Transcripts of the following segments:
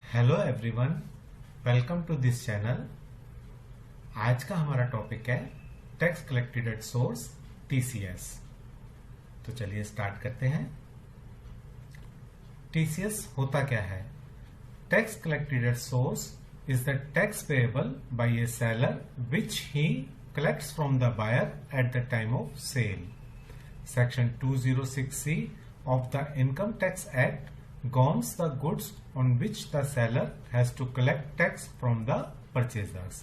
Hello everyone, welcome to this channel. आज का हमारा टॉपिक है tax collected at source TCS. तो चलिए स्टार्ट करते हैं। टीसीएस होता क्या है? Tax collected at source is the tax payable by a seller which he collects from the buyer at the time of sale. Section 206C of the Income Tax Act governs the goods on which the seller has to collect tax from the purchasers.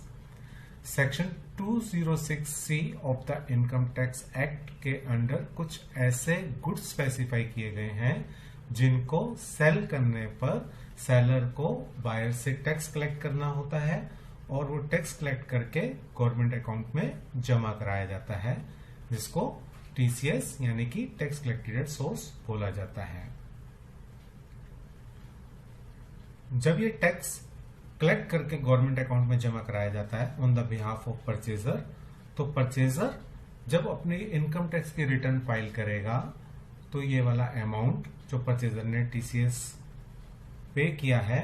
Section 206C of the Income Tax Act के under कुछ ऐसे goods specify किए गए हैं जिनको cell करने पर seller को बायर से टैक्स कलेक्ट करना होता है और वो टैक्स कलेक्ट करके गवर्नमेंट अकाउंट में जमा कराया जाता है, जिसको टीसीएस यानी कि टैक्स कलेक्टेड एट सोर्स बोला जाता है। जब ये टैक्स कलेक्ट करके गवर्नमेंट अकाउंट में जमा कराया जाता है on the behalf of purchaser, तो परचेजर जब अपनी इनकम टैक्स की रिटर्न फाइल करेगा तो ये वाला अमाउंट जो परचेजर ने टीसीएस पे किया है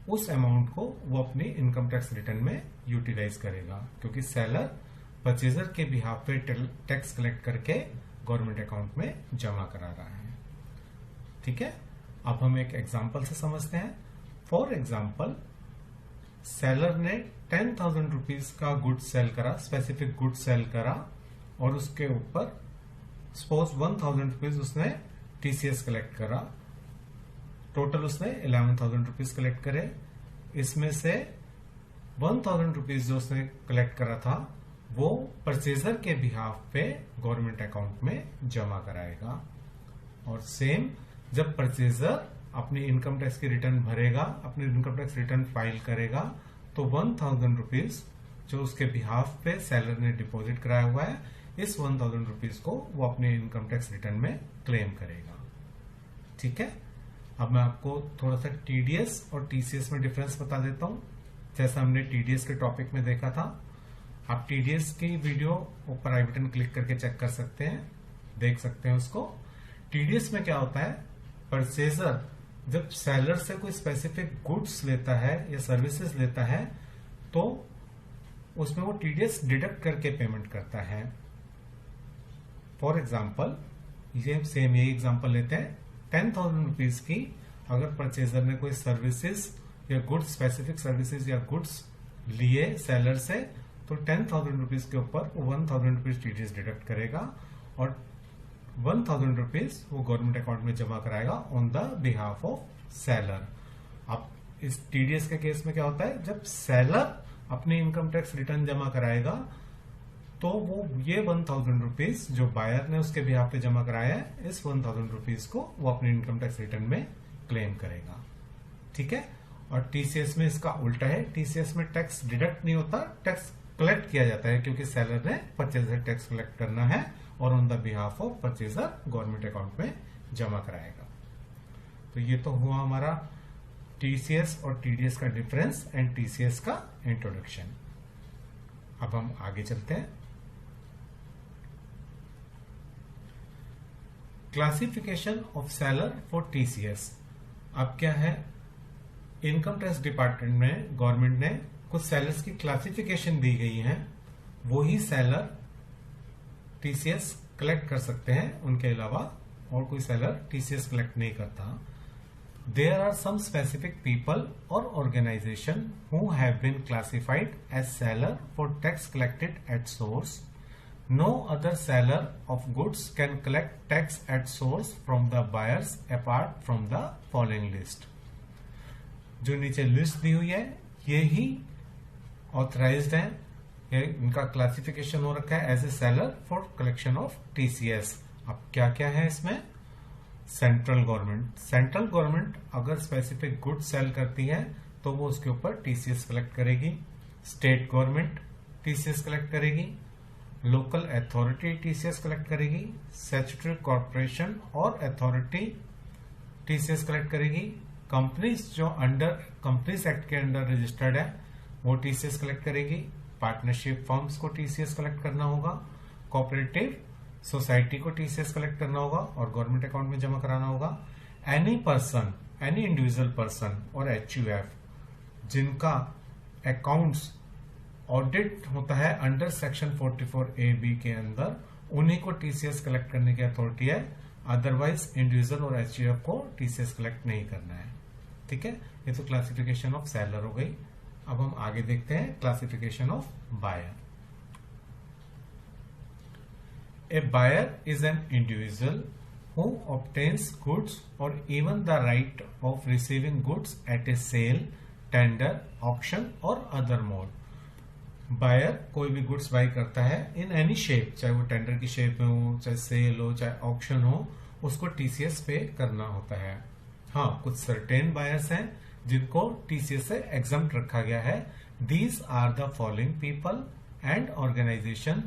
उस अमाउंट को वो अपनी इनकम टैक्स रिटर्न में यूटिलाइज करेगा, क्योंकि सेलर परचेजर के बिहाफ पे टैक्स कलेक्ट करके गवर्नमेंट अकाउंट में जमा करा रहा है। ठीक है, अब हम एक एग्जांपल से समझते हैं। फॉर एग्जांपल, सेलर ने 10,000 रुपीज का गुड सेल करा, स्पेसिफिक गुड सेल करा और उसके ऊपर सपोज 1,000 रुपीज उसने टीसीएस कलेक्ट करा। टोटल उसने 11,000 रुपीज कलेक्ट करे। इसमें से 1,000 रुपीज जो उसने कलेक्ट करा था वो परचेजर के बिहाफ पे गवर्नमेंट अकाउंट में जमा कराएगा। और सेम जब परचेजर अपनी इनकम टैक्स की रिटर्न भरेगा, अपनी इनकम टैक्स रिटर्न फाइल करेगा, तो 1,000 रुपीज जो उसके बिहाफ पे सेलर ने डिपॉजिट कराया हुआ है, इस 1,000 रुपीज को वो अपने इनकम टैक्स रिटर्न में क्लेम करेगा। ठीक है, अब मैं आपको थोड़ा सा टीडीएस और टीसीएस में डिफरेंस बता देता हूं। जैसा हमने टीडीएस के टॉपिक में देखा था, आप टीडीएस की वीडियो ऊपर आई बटन क्लिक करके चेक कर सकते हैं, देख सकते हैं उसको। टीडीएस में क्या होता है, परचेजर जब सेलर से कोई स्पेसिफिक गुड्स लेता है या सर्विसेज लेता है तो उसमें वो टीडीएस डिडक्ट करके पेमेंट करता है। फॉर एग्जाम्पल, ये सेम यही एग्जाम्पल लेते हैं। 10,000 रुपीज की अगर परचेजर ने कोई सर्विसेज या गुड्स, स्पेसिफिक सर्विसेज या गुड्स लिए सेलर से, तो 10,000 रुपीज के ऊपर वो 1,000 रुपीज टीडीएस डिडक्ट करेगा और 1,000 रुपीज वो गवर्नमेंट अकाउंट में जमा कराएगा on the behalf of seller. अब इस टीडीएस के केस में क्या होता है, जब सेलर अपनी इनकम टैक्स रिटर्न जमा कराएगा तो वो ये 1,000 रुपीज जो बायर ने उसके बिहाफ पे जमा कराया है, इस 1,000 रुपीज को वो अपनी इनकम टैक्स रिटर्न में क्लेम करेगा। ठीक है, और टीसीएस में इसका उल्टा है। टीसीएस में टैक्स डिडक्ट नहीं होता, टैक्स कलेक्ट किया जाता है, क्योंकि सेलर ने परचेजर टैक्स कलेक्ट करना है और on the behalf of purchaser government account में जमा कराएगा। तो ये तो हुआ हमारा टीसीएस और टीडीएस का डिफरेंस एंड टीसीएस का इंट्रोडक्शन। अब हम आगे चलते हैं। Classification of seller for TCS. अब क्या है, इनकम टैक्स डिपार्टमेंट में गवर्नमेंट ने कुछ सेलर्स की क्लासिफिकेशन दी गई है, वो ही सेलर टीसीएस कलेक्ट कर सकते हैं, उनके अलावा और कोई सेलर टीसीएस कलेक्ट नहीं करता। There are some specific people और organisation who have been classified as seller for tax collected at source. No other seller of goods can collect tax at source from the buyers apart from the following list. जो नीचे list दी हुई है ये ही authorised है, ये इनका classification हो रखा है as a seller for collection of TCS. अब क्या क्या है इसमें, सेंट्रल गवर्नमेंट। सेंट्रल गवर्नमेंट अगर स्पेसिफिक गुड सेल करती है तो वो उसके ऊपर टीसीएस कलेक्ट करेगी। स्टेट गवर्नमेंट टीसीएस कलेक्ट करेगी, लोकल अथॉरिटी टीसीएस कलेक्ट करेगी, स्टैट्यूटरी कॉर्पोरेशन और अथॉरिटी टीसीएस कलेक्ट करेगी, कंपनीज जो अंडर कंपनीज एक्ट के अंडर रजिस्टर्ड है वो टीसीएस कलेक्ट करेगी, पार्टनरशिप फर्म्स को टीसीएस कलेक्ट करना होगा, कोऑपरेटिव सोसाइटी को टीसीएस कलेक्ट करना होगा और गवर्नमेंट अकाउंट में जमा कराना होगा। Any person, any individual person और एचयूएफ जिनका अकाउंट्स ऑडिट होता है अंडर सेक्शन 44A(b) के अंदर, उन्हीं को टीसीएस कलेक्ट करने की अथॉरिटी है। अदरवाइज इंडिविजुअल और एचजीएफ को टीसीएस कलेक्ट नहीं करना है। ठीक है, ये तो क्लासिफिकेशन ऑफ सेलर हो गई। अब हम आगे देखते हैं classification of buyer. A buyer is an individual who obtains goods or even the right of receiving goods at a sale, tender, auction or other mode. Buyer कोई भी गुड्स बाय करता है इन एनी शेप, चाहे वो tender की shape में हो, चाहे सेल हो, चाहे ऑक्शन हो, उसको टीसीएस पे करना होता है। हाँ, कुछ सर्टेन बायर्स हैं जिनको टीसीएस से एग्जम्प्ट रखा गया है। These are the following people and organization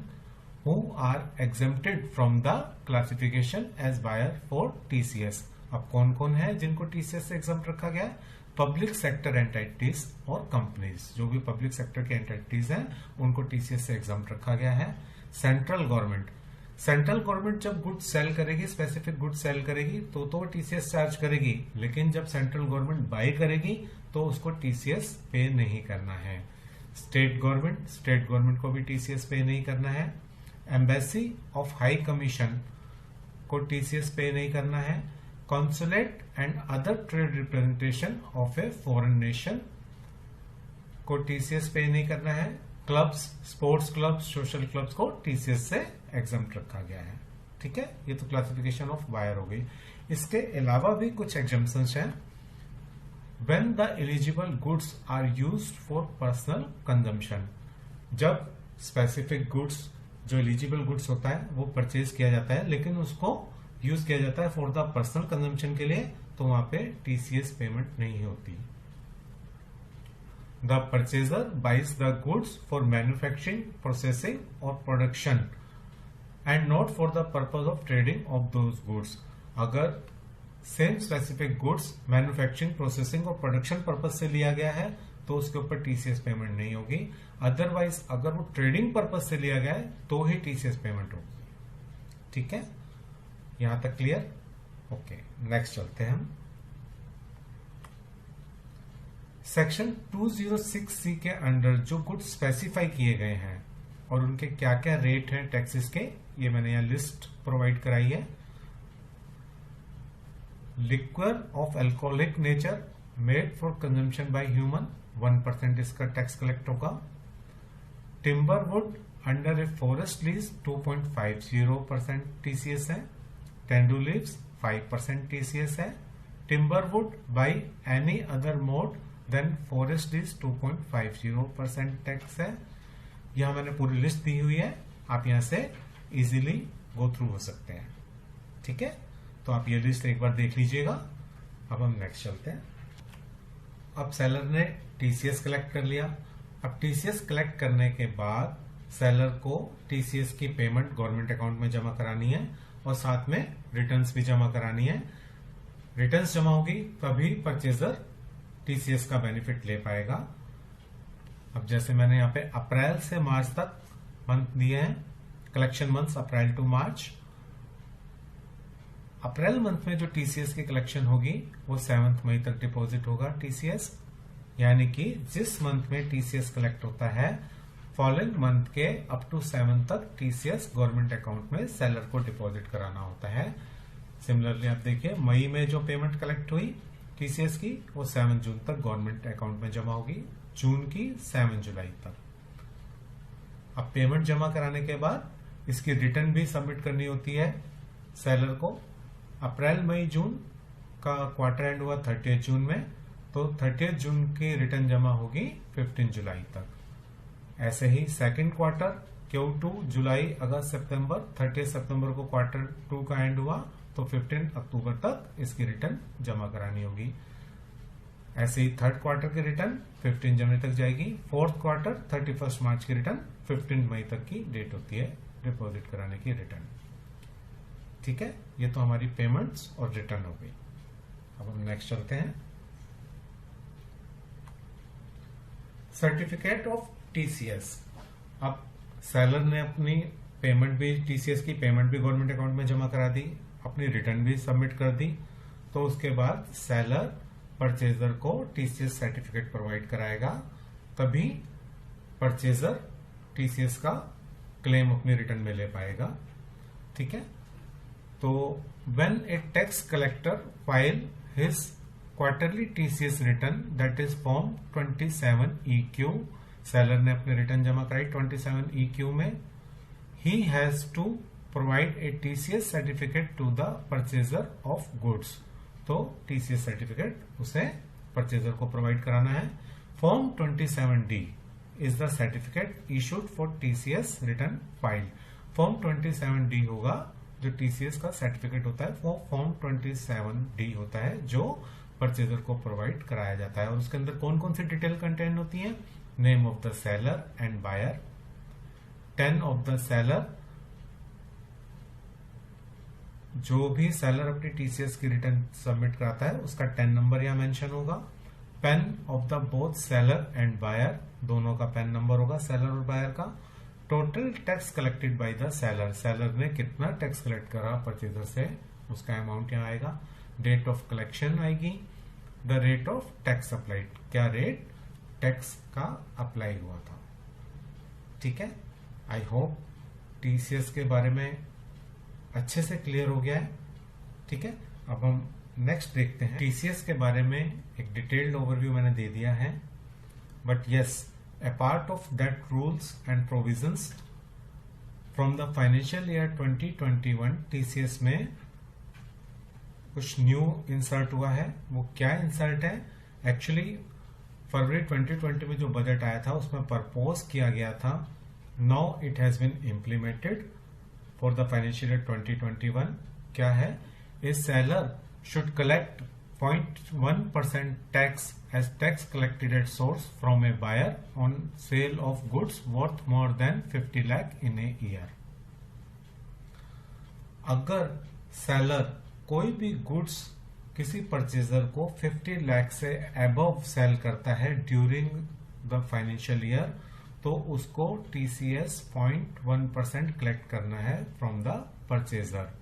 who are exempted from the classification as buyer for TCS। अब कौन कौन है जिनको टीसीएस से एग्जम्प्ट रखा गया है? पब्लिक सेक्टर एंटिटीज और कंपनीज, जो भी पब्लिक सेक्टर के एंटिटीज हैं उनको टीसीएस से एग्जम्प्ट रखा गया है। सेंट्रल गवर्नमेंट, सेंट्रल गवर्नमेंट जब गुड्स सेल करेगी, स्पेसिफिक गुड्स सेल करेगी तो टीसीएस चार्ज करेगी, लेकिन जब सेंट्रल गवर्नमेंट बाय करेगी तो उसको टीसीएस पे नहीं करना है। स्टेट गवर्नमेंट, स्टेट गवर्नमेंट को भी टीसीएस पे नहीं करना है। एम्बेसी ऑफ हाई कमीशन को टीसीएस पे नहीं करना है। Consulate and other trade representation of a foreign nation को टीसीएस पे नहीं करना है। Clubs, sports clubs, social clubs को टीसीएस से एग्जम्प्ट रखा गया है। ठीक है, ये तो क्लासिफिकेशन ऑफ बायर हो गई। इसके अलावा भी कुछ एग्जम्पशंस हैं। When the eligible goods are used for personal consumption, जब स्पेसिफिक गुड्स, जो एलिजिबल गुड्स होता है वो परचेज किया जाता है, लेकिन उसको यूज किया जाता है फॉर द पर्सनल कंजम्पशन के लिए, तो वहां पे टीसीएस पेमेंट नहीं होती। The purchaser buys the goods for manufacturing, processing और production and not for the purpose of trading of those goods. अगर same specific goods manufacturing, processing और प्रोडक्शन पर्पज से लिया गया है तो उसके ऊपर टीसीएस पेमेंट नहीं होगी। अदरवाइज अगर वो ट्रेडिंग पर्पज से लिया गया है तो ही टीसीएस पेमेंट होगी। ठीक है, यहां तक क्लियर? ओके, नेक्स्ट चलते हैं हम। सेक्शन 206C के अंडर जो गुड्स स्पेसिफाई किए गए हैं और उनके क्या क्या रेट हैं टैक्सेस के, ये मैंने यहां लिस्ट प्रोवाइड कराई है। Liquor of alcoholic nature made for consumption by human, 1% इसका टैक्स कलेक्ट होगा। Timber wood under a forest lease 2.50% TCS है। टेंडू लीव्स 5% टीसीएस है। Timber wood by any other mode than forest lease 2.50% tax है। यहां मैंने पूरी लिस्ट दी हुई है, आप यहां से इजीली गो थ्रू हो सकते हैं। ठीक है, तो आप ये लिस्ट एक बार देख लीजिएगा। अब हम नेक्स्ट चलते हैं। अब सेलर ने टीसीएस कलेक्ट कर लिया। अब टीसीएस कलेक्ट करने के बाद सेलर को टीसीएस की पेमेंट गवर्नमेंट अकाउंट में जमा करानी है और साथ में रिटर्न्स भी जमा करानी है। रिटर्न्स जमा होगी तभी परचेजर टीसीएस का बेनिफिट ले पाएगा। अब जैसे मैंने यहाँ पे अप्रैल से मार्च तक मंथ दिए हैं, collection months April to March. April month में जो टीसीएस की कलेक्शन होगी वो 7 मई तक डिपॉजिट होगा टीसीएस, यानी कि जिस मंथ में टीसीएस कलेक्ट होता है फॉलोइंग मंथ के अप टू 7 तक टीसीएस गवर्नमेंट अकाउंट में सेलर को डिपॉजिट कराना होता है। सिमिलरली आप देखिए, मई में जो पेमेंट कलेक्ट हुई टीसीएस की वो 7 जून तक गवर्नमेंट अकाउंट में जमा होगी, जून की 7 जुलाई तक। अब पेमेंट जमा कराने के बाद इसकी रिटर्न भी सबमिट करनी होती है सेलर को। अप्रैल मई जून का क्वार्टर एंड हुआ 30 जून में, तो 30 जून की रिटर्न जमा होगी 15 जुलाई तक। ऐसे ही सेकंड क्वार्टर Q2 जुलाई अगस्त सितंबर, 30 सितंबर को क्वार्टर 2 का एंड हुआ तो 15 अक्टूबर तक इसकी रिटर्न जमा करानी होगी। ऐसे ही थर्ड क्वार्टर की रिटर्न 15 जनवरी तक जाएगी। फोर्थ क्वार्टर 31 मार्च की रिटर्न 15 मई तक की डेट होती है डिपॉजिट कराने की रिटर्न। ठीक है, ये तो हमारी पेमेंट्स और रिटर्न हो गई। अब हम नेक्स्ट चलते हैं। Certificate of TCS. अब सेलर ने अपनी पेमेंट भी, टीसीएस की पेमेंट भी गवर्नमेंट अकाउंट में जमा करा दी, अपनी रिटर्न भी सबमिट कर दी, तो उसके बाद सेलर परचेजर को टीसीएस सर्टिफिकेट प्रोवाइड कराएगा, तभी परचेजर टीसीएस का क्लेम अपनी रिटर्न में ले पाएगा। ठीक है, तो when a tax collector file his quarterly TCS return that is form 27EQ, seller ने अपनी रिटर्न जमा कराई 27EQ में, he has to provide a TCS certificate to the purchaser of goods. तो टीसीएस सर्टिफिकेट उसे परचेजर को provide कराना है। Form 27D is the certificate issued for TCS return file. Form 27D होगा जो टीसीएस का सर्टिफिकेट होता है, वो फॉर्म 27D होता है जो परचेजर को प्रोवाइड कराया जाता है। और उसके अंदर कौन कौन सी डिटेल कंटेन होती है? Name of the seller and buyer, 10 of the seller, जो भी सेलर अपनी टीसीएस की रिटर्न सबमिट कराता है उसका 10 नंबर यहाँ मेंशन होगा। PAN of the both seller and buyer, दोनों का पेन नंबर होगा सेलर और बायर का। Total tax collected by the seller, seller ने कितना टैक्स कलेक्ट करा परचेजर से उसका अमाउंट यहाँ आएगा। डेट ऑफ कलेक्शन आएगी, the rate of tax applied, क्या रेट टैक्स का अप्लाई हुआ था। ठीक है, आई होप टीसीएस के बारे में अच्छे से क्लियर हो गया है। ठीक है, अब हम नेक्स्ट देखते हैं। टीसीएस के बारे में एक डिटेल्ड ओवरव्यू मैंने दे दिया है, but yes, a part of that rules and provisions from the financial year 2021 TCS में कुछ न्यू इंसर्ट हुआ है। वो क्या इंसर्ट है? एक्चुअली फरवरी 2020 में जो बजट आया था उसमें प्रपोज किया गया था, now it has been implemented for the financial year 2021। क्या है? A seller should collect 0.1% tax as tax collected at source from a buyer on sale of goods worth more than 50 lakh in a year। अगर seller कोई भी goods किसी purchaser को 50 लाख से above cell करता है ड्यूरिंग द फाइनेंशियल ईयर, तो उसको टीसीएस 0.1% कलेक्ट करना है फ्रॉम द परचेजर।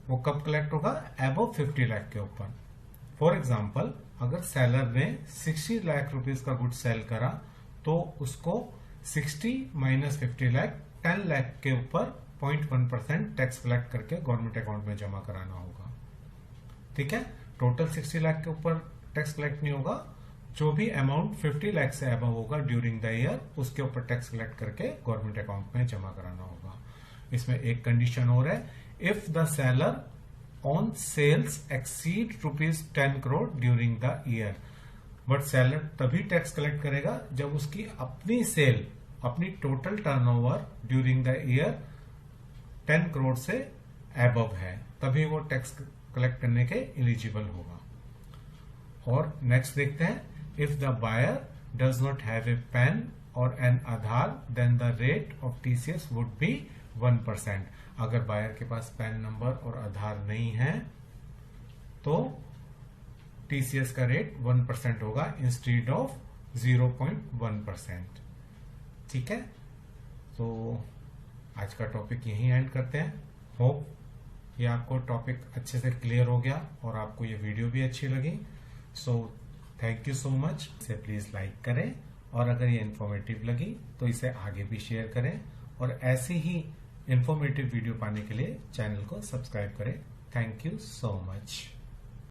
वो कब कलेक्ट होगा? अबव 50 लाख के ऊपर। फॉर एग्जाम्पल, अगर सेलर ने 60 लाख रुपीज का गुड सेल करा तो उसको 60 माइनस 50 लाख 10 लाख के ऊपर 0.1% टैक्स कलेक्ट करके गवर्नमेंट अकाउंट में जमा कराना होगा। ठीक है, टोटल 60 लाख के ऊपर टैक्स कलेक्ट नहीं होगा, जो भी अमाउंट 50 लाख से अबव होगा ड्यूरिंग द ईयर उसके ऊपर टैक्स कलेक्ट करके गवर्नमेंट अकाउंट में जमा कराना होगा। इसमें एक कंडीशन और है, if the seller on sales exceed ₹10 crore during the year, but seller तभी टैक्स कलेक्ट करेगा जब उसकी अपनी सेल, अपनी total turnover during the year 10 crore से अबव है, तभी वो टैक्स कलेक्ट करने के एलिजिबल होगा। और नेक्स्ट देखते हैं, if the buyer does not have a PAN और an Aadhaar then the rate of TCS would be 1%। अगर बायर के पास पैन नंबर और आधार नहीं है तो टीसीएस का रेट 1% होगा इंस्टेड ऑफ 0.1%। ठीक है, तो आज का टॉपिक यहीं एंड करते हैं। होप ये आपको टॉपिक अच्छे से क्लियर हो गया और आपको ये वीडियो भी अच्छी लगी। So thank you so much. इसे प्लीज लाइक करें और अगर ये इन्फॉर्मेटिव लगी तो इसे आगे भी शेयर करें और ऐसे ही इन्फॉर्मेटिव वीडियो पाने के लिए चैनल को सब्सक्राइब करें। Thank you so much.